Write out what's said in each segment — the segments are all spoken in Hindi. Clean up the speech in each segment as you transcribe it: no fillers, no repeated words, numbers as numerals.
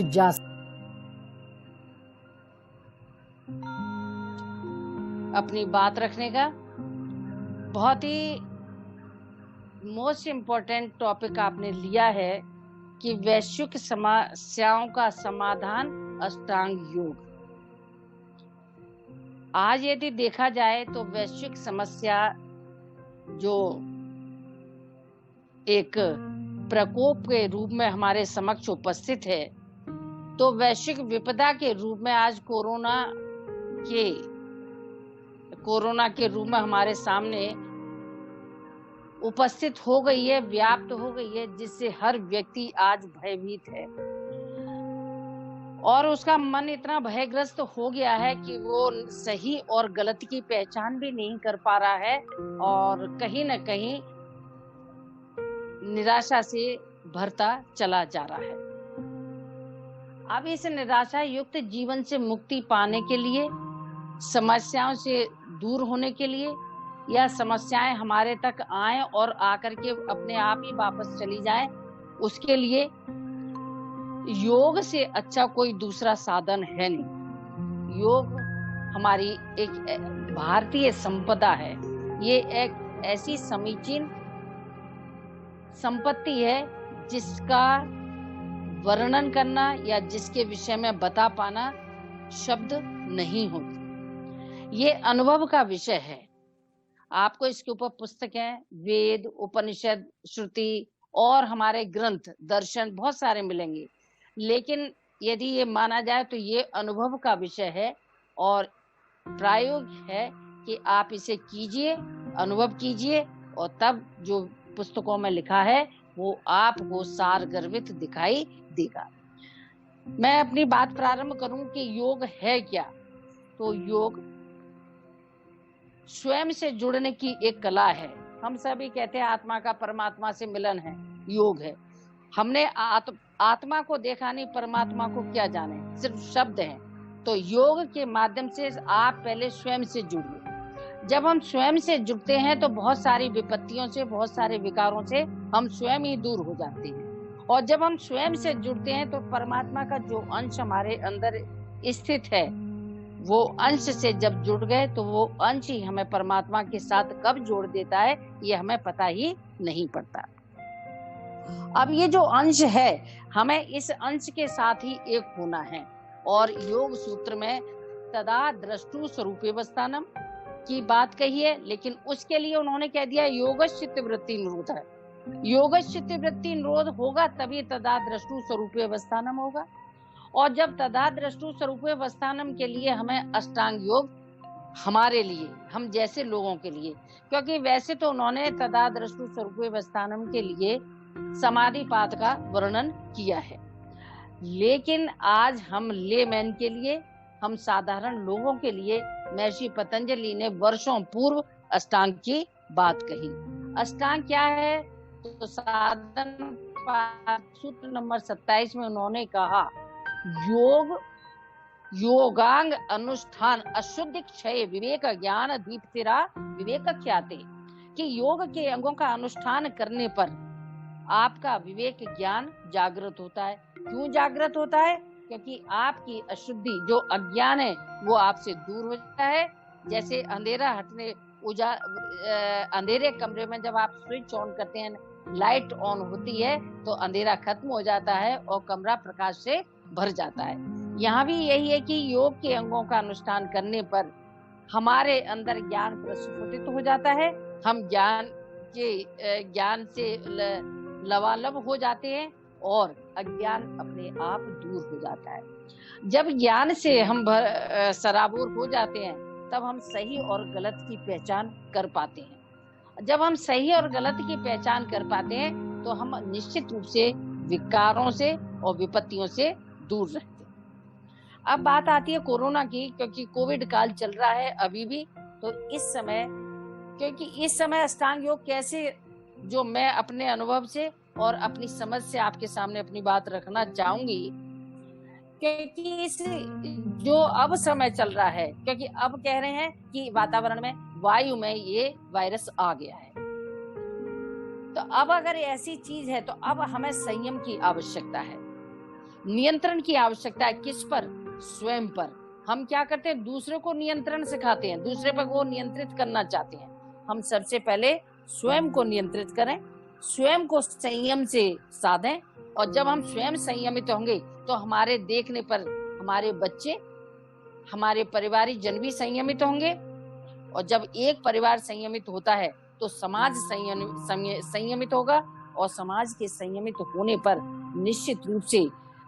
जा अपनी बात रखने का बहुत ही मोस्ट इम्पोर्टेंट टॉपिक आपने लिया है कि वैश्विक समस्याओं का समाधान अष्टांग योग। आज यदि देखा जाए तो वैश्विक समस्या जो एक प्रकोप के रूप में हमारे समक्ष उपस्थित है, तो वैश्विक विपदा के रूप में आज कोरोना के रूप में हमारे सामने उपस्थित हो गई है, व्याप्त हो गई है, जिससे हर व्यक्ति आज भयभीत है और उसका मन इतना भयग्रस्त हो गया है कि वो सही और गलत की पहचान भी नहीं कर पा रहा है और कहीं न कहीं निराशा से भरता चला जा रहा है। अब इस निराशा युक्त जीवन से मुक्ति पाने के लिए, समस्याओं से दूर होने के लिए, या समस्याएं हमारे तक आए और आकर के अपने आप ही वापस चली जाएं, उसके लिए योग से अच्छा कोई दूसरा साधन है नहीं। योग हमारी एक भारतीय संपदा है। ये एक ऐसी समीचीन संपत्ति है जिसका वर्णन करना या जिसके विषय में बता पाना शब्द नहीं होते। ये अनुभव का विषय है। आपको इसके ऊपर पुस्तकें, वेद, उपनिषद, श्रुति और हमारे ग्रंथ, दर्शन बहुत सारे मिलेंगे, लेकिन यदि ये माना जाए तो ये अनुभव का विषय है और प्रायोग है कि आप इसे कीजिए, अनुभव कीजिए और तब जो पुस्तकों में लिखा है वो आपको सारगर्भित दिखाई देगा। मैं अपनी बात प्रारंभ करूं कि योग है क्या। तो योग स्वयं से जुड़ने की एक कला है। हम सभी कहते हैं आत्मा का परमात्मा से मिलन है, योग है। हमने आत्मा को देखा नहीं, परमात्मा को क्या जाने, सिर्फ शब्द हैं। तो योग के माध्यम से आप पहले स्वयं से जुड़िए। जब हम स्वयं से जुड़ते हैं तो बहुत सारी विपत्तियों से, बहुत सारे विकारों से हम स्वयं ही दूर हो जाते हैं। और जब हम स्वयं से जुड़ते हैं तो परमात्मा का जो अंश हमारे अंदर स्थित है, वो अंश से जब जुड़ गए तो वो अंश ही हमें परमात्मा के साथ कब जोड़ देता है ये हमें पता ही नहीं पड़ता। अब ये जो अंश है, हमें इस अंश के साथ ही एक होना है। और योग सूत्र में तदा द्रष्टु स्वरूपेवस्थानम की बात कही है, लेकिन उसके लिए उन्होंने कह दिया योगश्चित्त वृत्ति निरोध है। योगश्चित्त वृत्ति निरोध होगा तभी तदा द्रष्टु स्वरूपेवस्थानम होगा। और जब तदा द्रष्टु स्वरूपेवस्थानम के लिए हमें अष्टांग योग, हमारे लिए, हम जैसे लोगों के लिए, क्योंकि वैसे तो उन्होंने तदा द्रष्टु स्वरूपेवस्थानम के लिए समाधि पाद का वर्णन किया है, लेकिन आज हम लेमैन के लिए, हम साधारण लोगों के लिए महर्षि पतंजलि ने वर्षों पूर्व अष्टांग की बात कही। अष्टांग क्या है? तो साधन सूत्र नंबर 27 में उन्होंने कहा योग, योगांग अनुष्ठान, अशुद्धि क्षय, विवेक ज्ञान दीप्तिरा विवेक ख्याते, कि योग के अंगों का अनुष्ठान करने पर आपका विवेक ज्ञान जागृत होता है। क्यों जागृत होता है? क्योंकि आपकी अशुद्धि, जो अज्ञान है, वो आपसे दूर हो जाता है। जैसे अंधेरा हटने, अंधेरे कमरे में जब आप स्विच ऑन करते हैं, लाइट ऑन होती है तो अंधेरा खत्म हो जाता है और कमरा प्रकाश से भर जाता है। यहाँ भी यही है कि योग के अंगों का अनुष्ठान करने पर हमारे अंदर ज्ञान प्रस्फुटित हो जाता है। हम ज्ञान से लबालब हो जाते हैं और अज्ञान अपने आप दूर हो जाता है। जब ज्ञान से हम सराबोर हो जाते हैं तब हम सही और गलत की पहचान कर पाते हैं। जब हम सही और गलत की पहचान कर पाते हैं तो हम निश्चित रूप से विकारों से और विपत्तियों से दूर रहते हैं। अब बात आती है कोरोना की, क्योंकि कोविड काल चल रहा है अभी भी। तो इस समय अष्टांग योग कैसे, जो मैं अपने अनुभव से और अपनी समझ से आपके सामने अपनी बात रखना चाहूंगी, क्योंकि इस जो अब समय चल रहा है, क्योंकि अब कह रहे हैं कि वातावरण में, वायु में ये वायरस आ गया है, तो अब अगर ऐसी चीज है तो अब हमें संयम की आवश्यकता है। नियंत्रण की आवश्यकता है किस पर? स्वयं पर। हम क्या करते हैं? दूसरे को नियंत्रण सिखाते हैं, दूसरे पर वो नियंत्रित करना चाहते हैं। हम सबसे पहले स्वयं को नियंत्रित करें, स्वयं को संयम से साधें, और जब हम स्वयं संयमित होंगे तो हमारे देखने पर हमारे बच्चे, हमारे परिवारिक जन भी संयमित होंगे, और जब एक परिवार संयमित होता है तो समाज संयमित होगा, और समाज के संयमित होने पर निश्चित रूप से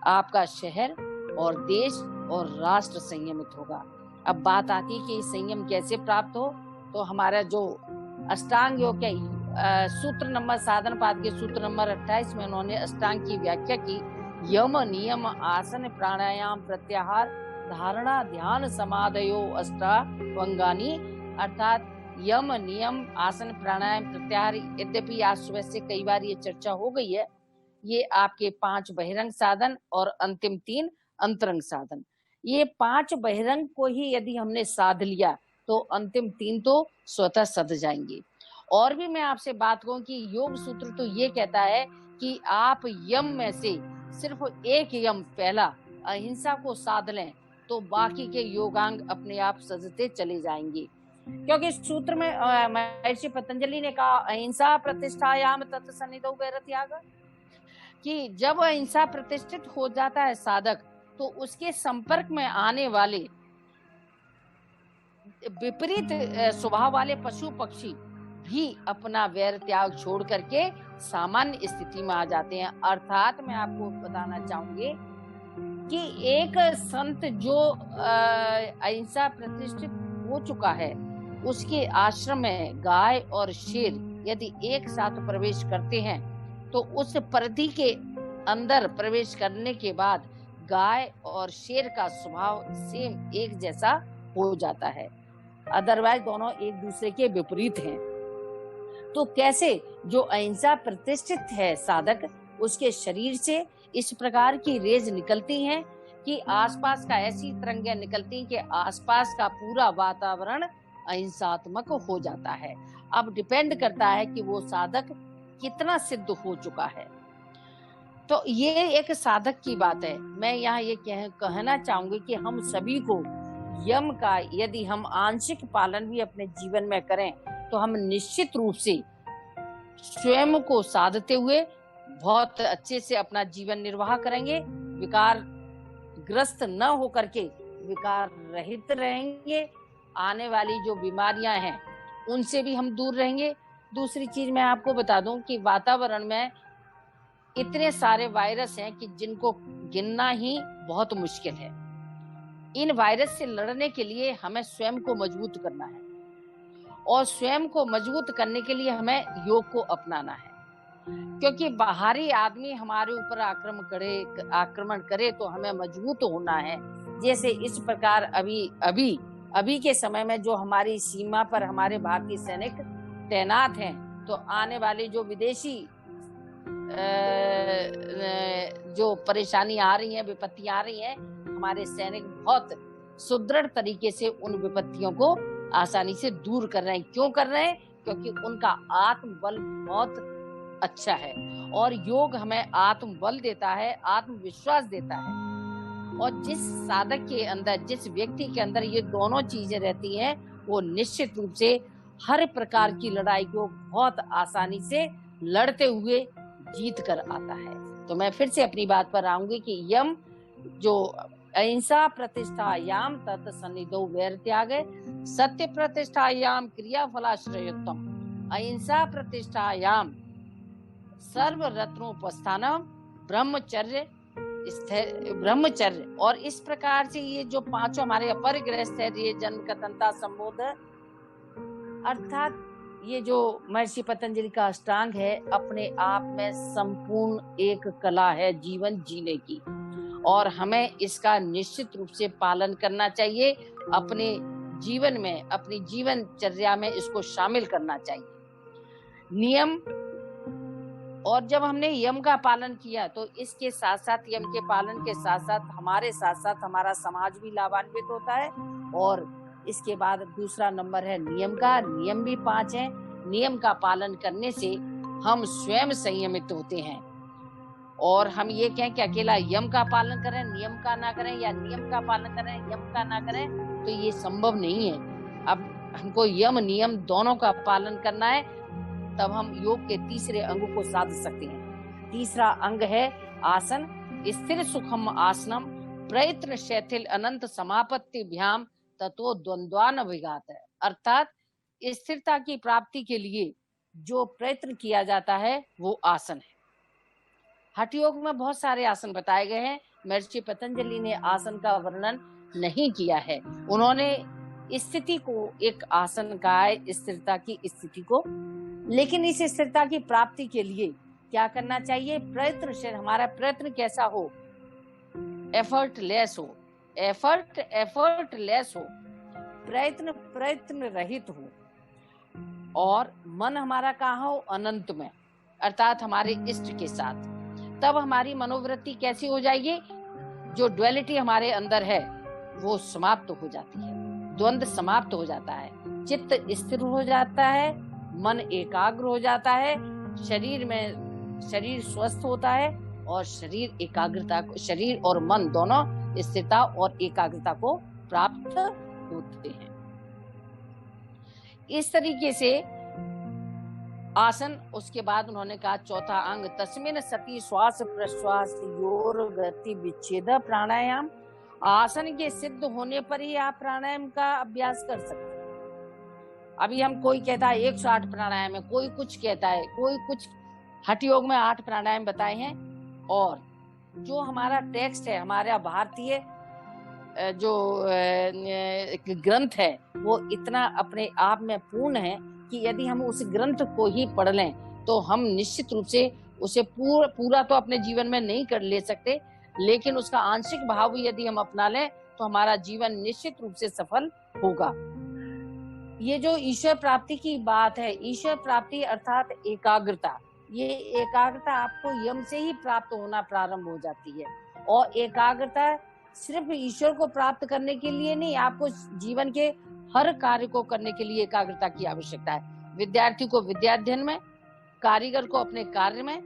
आपका शहर और देश और राष्ट्र संयमित होगा। अब बात आती है कि संयम कैसे प्राप्त हो, तो हमारा जो अष्टांग योग के सूत्र नंबर साधन पाद के सूत्र नंबर 28 में उन्होंने अष्टांग की व्याख्या की। यम नियम आसन प्राणायाम प्रत्याहार धारणा ध्यान समाधयो अष्टांगानि, अर्थात यम नियम आसन प्राणायाम प्रत्याहार। यद्यपि आज सुबह से कई बार ये चर्चा हो गई है, ये आपके 5 बहिरंग साधन और अंतिम 3 अंतरंग साधन। ये 5 बहिरंग को ही यदि हमने साध लिया तो अंतिम 3 तो स्वतः सध जाएंगे। और भी मैं आपसे बात कहूं कि योग सूत्र तो ये कहता है कि आप यम में से सिर्फ एक यम, पहला अहिंसा को साध लें तो बाकी के योगांग अपने आप सजते चले जाएंगे। क्योंकि इस सूत्र में महर्षि पतंजलि ने कहा अहिंसा प्रतिष्ठायाम तत्सन्निधौ वैरत्याग, कि जब अहिंसा प्रतिष्ठित हो जाता है साधक, तो उसके संपर्क में आने वाले विपरीत स्वभाव वाले पशु पक्षी भी अपना वैर त्याग छोड़ करके सामान्य स्थिति में आ जाते हैं। अर्थात मैं आपको बताना चाहूंगी कि एक संत जो अहिंसा प्रतिष्ठित हो चुका है, उसके आश्रम में गाय और शेर यदि एक साथ प्रवेश करते हैं तो उस परिधि के अंदर प्रवेश करने के बाद गाय और शेर का स्वभाव सेम एक जैसा हो जाता है, अदरवाइज दोनों एक दूसरे के विपरीत हैं। तो कैसे जो अहिंसा प्रतिष्ठित है साधक, उसके शरीर से इस प्रकार की रेज निकलती हैं कि आसपास का ऐसी तरंगें निकलती हैं कि आसपास का पूरा वातावरण अहिंसात्मक हो जाता है। अब डिपेंड करता है कि वो साधक कितना सिद्ध हो चुका है। तो ये एक साधक की बात है। मैं यहाँ ये कहना चाहूंगी कि हम सभी को यम का यदि हम आंशिक पालन भी अपने जीवन में करें तो हम निश्चित रूप से स्वयं को साधते हुए बहुत अच्छे से अपना जीवन निर्वाह करेंगे, विकार ग्रस्त न होकर के विकार रहित रहेंगे, आने वाली जो बीमारियां हैं उनसे भी हम दूर रहेंगे। दूसरी चीज मैं आपको बता दूं कि वातावरण में इतने सारे वायरस हैं कि जिनको गिनना ही बहुत मुश्किल है। इन वायरस से लड़ने के लिए हमें स्वयं को मजबूत करना है, और स्वयं को मजबूत करने के लिए हमें योग को अपनाना है। क्योंकि बाहरी आदमी हमारे ऊपर आक्रमण करे तो हमें मजबूत होना है। जैसे इस प्रकार अभी के समय में जो हमारी सीमा पर हमारे भारतीय सैनिक तैनात हैं, तो आने वाली जो विदेशी जो परेशानी आ रही है, विपत्तियां आ रही हैं, हमारे सैनिक बहुत सुदृढ़ तरीके से उन विपत्तियों को आसानी से दूर कर रहे हैं। क्यों कर रहे हैं? क्योंकि उनका आत्मबल बहुत अच्छा है, और योग हमें आत्मबल देता है, आत्मविश्वास देता है। और जिस साधक के अंदर, जिस व्यक्ति के अंदर ये दोनों चीजें रहती हैं, वो निश्चित रूप से हर प्रकार की लड़ाई को बहुत आसानी से लड़ते हुए जीत कर आता है। तो मैं फिर से अपनी बात पर आऊंगी कि यम जो अहिंसा प्रतिष्ठायाम तत्सन्निधौ वैरत्याग, सत्य प्रतिष्ठायाम क्रिया फलाश्रयोत्तम, अहिंसा प्रतिष्ठायाम सर्व रत्नोपस्थानम ब्रह्मचर्य। और इस प्रकार से ये जो पांचों हमारे अपर गृहस्थ है, ये जन्म कथनता संबोध, अर्थात ये जो महर्षि पतंजलि का अष्टांग है, अपने आप में संपूर्ण एक कला है जीवन जीने की, और हमें इसका निश्चित रूप से पालन करना चाहिए। अपने जीवन में, अपनी जीवनचर्या में इसको शामिल करना चाहिए। नियम, और जब हमने यम का पालन किया तो इसके साथ साथ, यम के पालन के साथ साथ हमारे साथ साथ हमारा समाज भी लाभान्वित होता है। और इसके बाद दूसरा नंबर है नियम का। नियम भी 5 हैं। नियम का पालन करने से हम स्वयं संयमित होते हैं, और हम ये कहें कि अकेला यम का पालन करें, नियम का ना करें, या नियम का पालन करें, यम का ना करें, तो ये संभव नहीं है। अब हमको यम नियम दोनों का पालन करना है, तब हम योग के तीसरे अंग को साध सकते हैं। तीसरा अंग है आसन। स्थिर सुखम आसनम प्रयत्न शैथिल अनंत समापत्तिभ्याम ततो द्वंद्वान विघात है। अर्थात स्थिरता की प्राप्ति के लिए जो प्रयत्न किया जाता है वो आसन है। हठ योग में बहुत सारे आसन बताए गए हैं। महर्षि पतंजलि ने आसन का वर्णन नहीं किया है, उन्होंने स्थिति को एक आसन कहा है, स्थिरता की स्थिति को। लेकिन इस स्थिरता की प्राप्ति के लिए क्या करना चाहिए? प्रयत्नशील, हमारा प्रयत्न कैसा हो? एफर्टलेस हो, एफर्टलेस हो, प्रयत्न रहित हो, और मन हमारा कहाँ हो? अनंत में, अर्थात हमारे इष्ट के साथ। तब हमारी मनोवृत्ति कैसी हो जाएगी? जो ड्युअलिटी हमारे अंदर है वो समाप्त हो जाती है, द्वंद्व समाप्त हो जाता है, चित्त स्थिर हो जाता है, मन एकाग्र हो जाता है, शरीर स्वस्थ होता है, और शरीर और मन दोनों स्थिरता और एकाग्रता को प्राप्त होते हैं। इस तरीके से आसन। उसके बाद उन्होंने कहा चौथा अंग तस्मिन सती श्वास प्रश्वास योर गति विच्छेद प्राणायाम। आसन के सिद्ध होने पर ही आप प्राणायाम का अभ्यास कर सकते हैं। अभी हम, कोई कहता है 108 प्राणायाम है, कोई कुछ कहता है, कोई कुछ। हठ योग में 8 प्राणायाम बताए हैं, और जो हमारा टेक्स्ट है, हमारा भारतीय जो ग्रंथ है, वो इतना अपने आप में पूर्ण है कि यदि हम उस ग्रंथ को ही पढ़ लें तो हम निश्चित रूप से उसे पूरा तो अपने जीवन में नहीं कर ले सकते, लेकिन उसका आंशिक भाव भी यदि हम अपना लें तो हमारा जीवन निश्चित रूप से सफल होगा। ये जो ईश्वर प्राप्ति की बात है, ईश्वर प्राप्ति अर्थात एकाग्रता, ये एकाग्रता आपको यम से ही प्राप्त होना प्रारंभ हो जाती है। और एकाग्रता सिर्फ ईश्वर को प्राप्त करने के लिए नहीं, आपको जीवन के हर कार्य को करने के लिए एकाग्रता की आवश्यकता है। विद्यार्थी को विद्याध्ययन में, कारीगर को अपने कार्य में,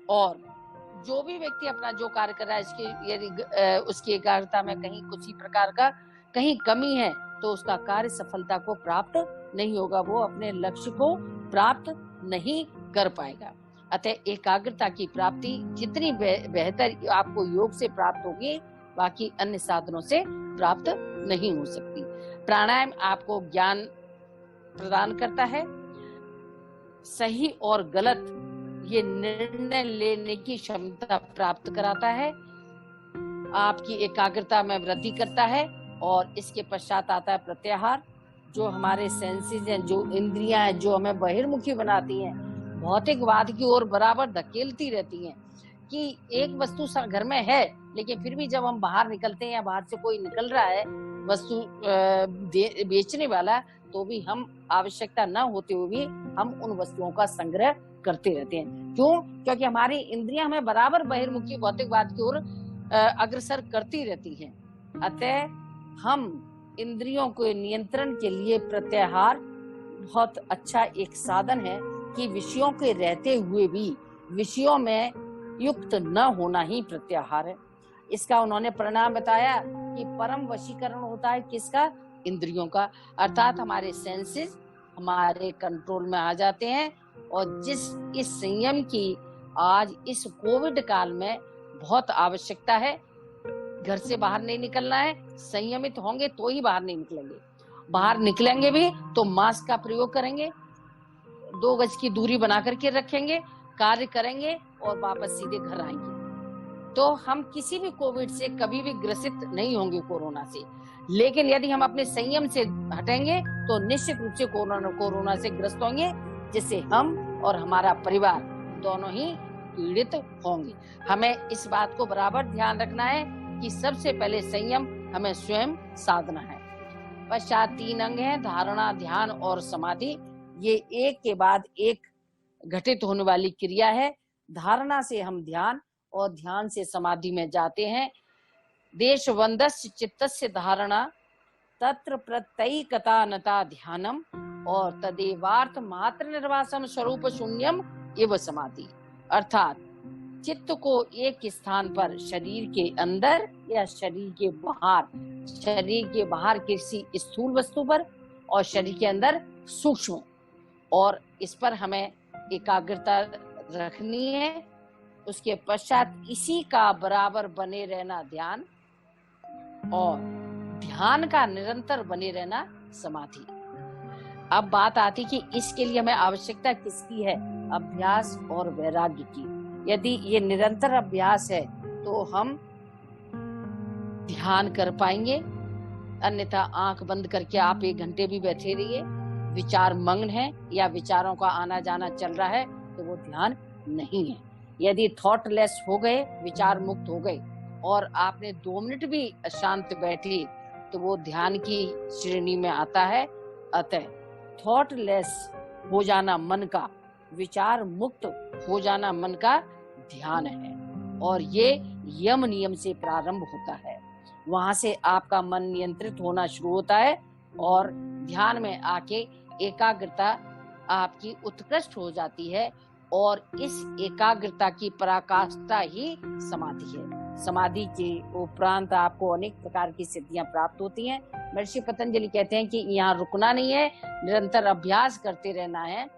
और जो भी व्यक्ति अपना जो कार्य कर रहा है, इसकी यदि उसकी एकाग्रता में कहीं किसी प्रकार का कहीं कमी है तो उसका कार्य सफलता को प्राप्त नहीं होगा, वो अपने लक्ष्य को प्राप्त नहीं कर पाएगा। अतः एकाग्रता की प्राप्ति जितनी बेहतर आपको योग से प्राप्त होगी, बाकी अन्य साधनों से प्राप्त नहीं हो सकती। प्राणायाम आपको ज्ञान प्रदान करता है, सही और गलत ये निर्णय लेने की क्षमता प्राप्त कराता है, आपकी एकाग्रता में वृद्धि करता है, और इसके पश्चात आता है प्रत्याहार। जो हमारे सेंसेस हैं, जो इंद्रियां हैं, जो हमें बहिर्मुखी बनाती हैं, भौतिकवाद की ओर बराबर धकेलती रहती हैं कि एक वस्तु घर में है, लेकिन फिर भी जब हम बाहर निकलते हैं या बाहर से कोई निकल रहा है वस्तु बेचने वाला, तो भी हम आवश्यकता न होते हुए भी हम उन वस्तुओं का संग्रह करते रहते हैं। क्यों? क्योंकि हमारी इंद्रियां हमें बराबर बहिर्मुखी भौतिकवाद की ओर अग्रसर करती रहती हैं। अतः हम इंद्रियों के नियंत्रण के लिए प्रत्याहार बहुत अच्छा एक साधन है कि विषयों के रहते हुए भी विषयों में युक्त न होना ही प्रत्याहार है। इसका उन्होंने परिणाम बताया कि परम वशीकरण होता है किसका? इंद्रियों का, अर्थात हमारे सेंसेस हमारे कंट्रोल में आ जाते हैं। और इस संयम की आज इस कोविड काल में बहुत आवश्यकता है। घर से बाहर नहीं निकलना है, संयमित होंगे तो ही बाहर नहीं निकलेंगे। बाहर निकलेंगे भी तो मास्क का प्रयोग करेंगे, 2 गज की दूरी बना करके रखेंगे, कार्य करेंगे और वापस सीधे घर आएंगे। तो हम किसी भी कोविड से कभी भी ग्रसित नहीं होंगे, कोरोना से। लेकिन यदि हम अपने संयम से हटेंगे तो निश्चित रूप से कोरोना से ग्रस्त होंगे, जिससे हम और हमारा परिवार दोनों ही पीड़ित होंगे। हमें इस बात को बराबर ध्यान रखना है कि सबसे पहले संयम हमें स्वयं साधना है। पश्चात 3 अंग हैं, धारणा, ध्यान और समाधि। ये एक के बाद एक घटित होने वाली क्रिया है। धारणा से हम ध्यान और ध्यान से समाधि में जाते हैं। देशवंदस्य चित्तस्य धारणा तत्र प्रत्ययिकता नता ध्यानम और तदेवार्थ मात्र निर्वासम स्वरूप शून्यम एव समाधि। अर्थात चित्त को एक स्थान पर शरीर के अंदर या शरीर के बाहर, शरीर के बाहर किसी स्थूल वस्तु पर और शरीर के अंदर सूक्ष्म, और इस पर हमें एकाग्रता रखनी है। उसके पश्चात इसी का बराबर बने रहना ध्यान, और ध्यान का निरंतर बने रहना समाधि। अब बात आती कि इसके लिए हमें आवश्यकता किसकी है? अभ्यास और वैराग्य की। यदि ये निरंतर अभ्यास है तो हम ध्यान कर पाएंगे, अन्यथा आंख बंद करके आप 1 घंटे भी बैठे रहिए, विचार मग्न है या विचारों का आना जाना चल रहा है, तो वो ध्यान नहीं है। यदि थॉटलेस हो गए, विचार मुक्त हो गए और आपने 2 मिनट भी अशांत बैठी, तो वो ध्यान की श्रेणी में आता है। अतः थॉटलेस हो जाना मन का, विचार मुक्त हो जाना मन का ध्यान है, और ये यम नियम से प्रारंभ होता है। वहां से आपका मन नियंत्रित होना शुरू होता है और ध्यान में आके एकाग्रता आपकी उत्कृष्ट हो जाती है, और इस एकाग्रता की पराकाष्ठा ही समाधि है। समाधि के उपरांत आपको अनेक प्रकार की सिद्धियां प्राप्त होती हैं। महर्षि पतंजलि कहते हैं कि यहाँ रुकना नहीं है, निरंतर अभ्यास करते रहना है,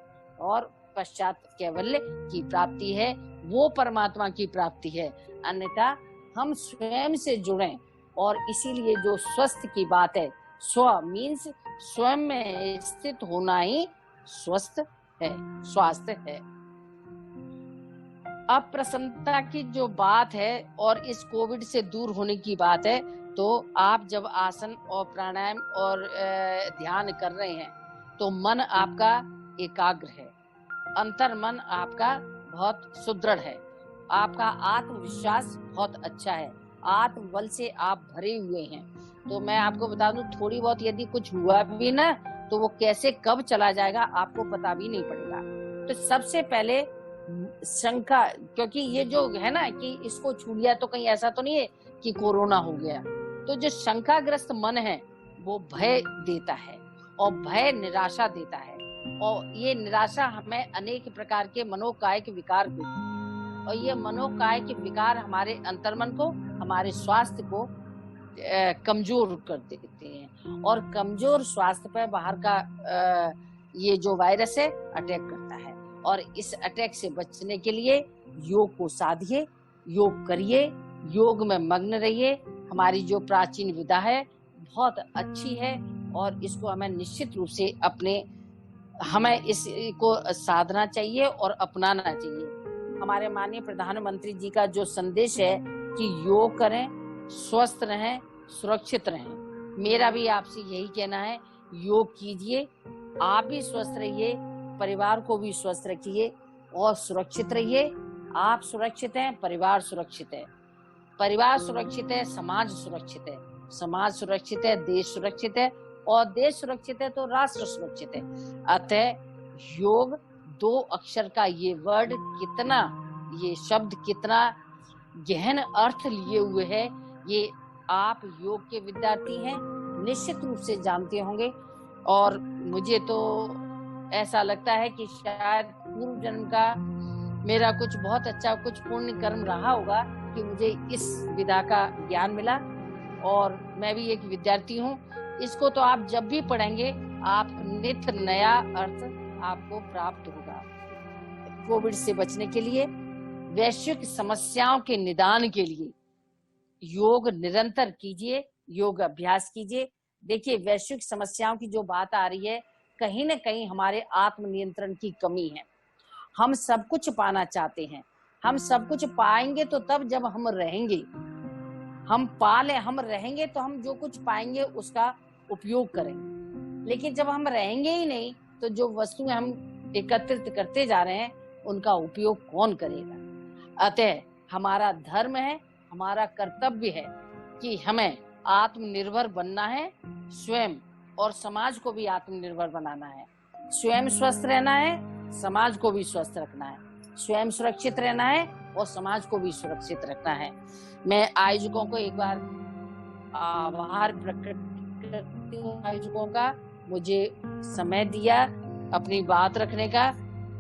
और पश्चात कैवल्य की प्राप्ति है, वो परमात्मा की प्राप्ति है। अन्यथा हम स्वयं से जुड़ें, और इसीलिए जो स्वस्थ की बात है, स्व मीन्स स्वयं में स्थित होना ही स्वस्थ है, स्वास्थ्य है। अब प्रसन्नता की जो बात है और इस कोविड से दूर होने की बात है, तो आप जब आसन और प्राणायाम और ध्यान कर रहे हैं तो मन आपका एकाग्र है, अंतर मन आपका बहुत सुदृढ़ है, आपका आत्मविश्वास बहुत अच्छा है, आत्मबल से आप भरे हुए हैं। तो मैं आपको बता दूं, थोड़ी बहुत यदि कुछ हुआ भी ना, तो वो कैसे कब चला जाएगा आपको पता भी नहीं पड़ेगा। तो सबसे पहले शंका, क्योंकि ये जो है ना कि इसको छू लिया तो कहीं ऐसा तो नहीं है कि कोरोना हो गया, तो जो शंकाग्रस्त मन है वो भय देता है, और भय निराशा देता है, और ये निराशा हमें अनेक प्रकार के मनोकायिक विकार देती है, और ये मनोकायिक विकार हमारे अंतर्मन को, हमारे स्वास्थ्य को कमजोर कर देते हैं, और कमजोर स्वास्थ्य पर बाहर का ये जो वायरस है अटैक करता है। और इस अटैक से बचने के लिए योग को साधिए, योग करिए, योग में मग्न रहिए। हमारी जो प्राचीन विधा है बहुत अच्छी है, और इसको हमें निश्चित रूप से हमें इसको साधना चाहिए और अपनाना चाहिए। हमारे माननीय प्रधानमंत्री जी का जो संदेश है कि योग करें, स्वस्थ रहें, सुरक्षित रहें, मेरा भी आपसे यही कहना है, योग कीजिए, आप भी स्वस्थ रहिए, परिवार को भी स्वस्थ रखिए और सुरक्षित रहिए। आप सुरक्षित हैं, परिवार सुरक्षित है, परिवार सुरक्षित है, समाज सुरक्षित है, समाज सुरक्षित है, देश सुरक्षित है, और देश सुरक्षित है तो राष्ट्र सुरक्षित है। अतः योग 2 अक्षर का ये वर्ड कितना, ये शब्द कितना गहन अर्थ लिए हुए है, ये आप योग के विद्यार्थी हैं, निश्चित रूप से जानते होंगे। और मुझे तो ऐसा लगता है कि शायद पूर्व जन्म का मेरा कुछ बहुत अच्छा कुछ पुण्य कर्म रहा होगा कि मुझे इस विधा का ज्ञान मिला, और मैं भी एक विद्यार्थी हूँ। इसको तो आप जब भी पढ़ेंगे आप नित्य नया अर्थ आपको प्राप्त होगा। कोविड से बचने के लिए, वैश्विक समस्याओं के निदान के लिए योग निरंतर कीजिए, योग अभ्यास कीजिए। देखिए, वैश्विक समस्याओं की जो बात आ रही है, कहीं न कहीं हमारे आत्म नियंत्रण की कमी है। हम सब कुछ पाना चाहते हैं, हम सब कुछ पाएंगे तो तब जब हम रहेंगे, हम रहेंगे तो हम जो कुछ पाएंगे उसका उपयोग करेंगे। लेकिन जब हम रहेंगे ही नहीं तो जो वस्तुएं हम एकत्रित करते जा रहे हैं उनका उपयोग कौन करेगा। अतः हमारा धर्म है, हमारा कर्तव्य है कि हमें आत्मनिर्भर बनना है, स्वयं और समाज को भी आत्मनिर्भर बनाना है। स्वयं स्वस्थ रहना है, समाज को भी स्वस्थ रखना है, स्वयं सुरक्षित रहना है और समाज को भी सुरक्षित रखना है। मैं आयोजकों को एक बार आभार प्रकट करती हूँ, आयोजकों का, मुझे समय दिया अपनी बात रखने का,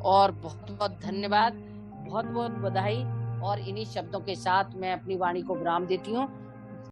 और बहुत बहुत धन्यवाद, बहुत बहुत बधाई। और इन्हीं शब्दों के साथ मैं अपनी वाणी को विराम देती हूँ।